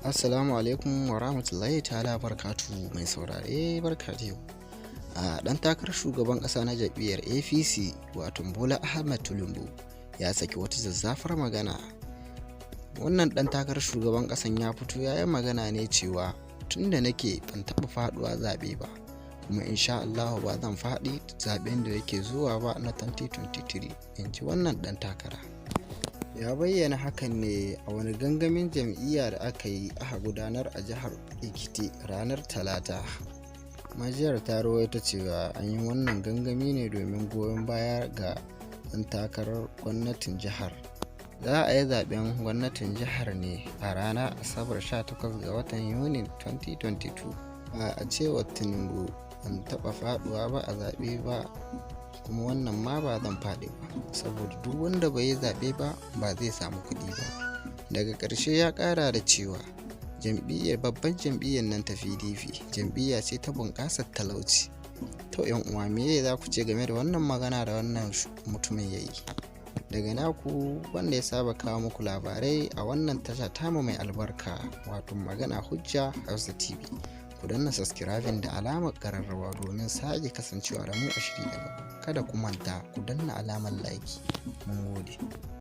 Assalamu alaikum wa rahmatullahi ta'ala barkatu mai saurare barka da yau. Ɗan takarar shugaban ƙasa na jam'iyyar APC wato Bola Ahmed Tinubu ya saki wata zazzafar magana. Wannan ɗan takarar shugaban ƙasan ya fito ya yi magana ne cewa tunda nake ban taɓa faɗuwa zaɓe ba, kuma insha Allah ba zan faɗi zaɓen da yake zuwa ba na 2023, in ji wannan ɗan takara. Ya bayyana hakan ne a wani gangamin jam'iyya da aka gudanar a jihar Ekiti ranar Talata. Majiyar ta rawaito cewa an yi wannan gangami ne domin goyon baya ga ɗan takarar gwamnatin jihar. Za a yi zaben gwamnatin jihar ne a ranar Asabar 18 ga watan Yunin 2022. A cewar Tinubu, ban taɓa faɗuwa ba a zaɓe ba, kuma wannan ma ba zan faɗi ba, saboda duk wanda bai yi zaɓe ba zai samu kuɗi ba. Daga ƙarshe ya ƙara da cewa babban jam'iyyar nan ta PDP jam'iyya ce ta bunƙasar talauci. To yan uwa, me za ku ce game da wannan magana da wannan mutumin ya yi? Daga naku wanda ya saba kawo muku labarai a wannan tasha tamu mai albarka, wato Magana Hujja Hausa TV. Ku danna subscribing da alamar ƙararrawa domin sake kasancewa da mu a shiri na gaba. Kada ku manta ku danna alamar like. Mun gode.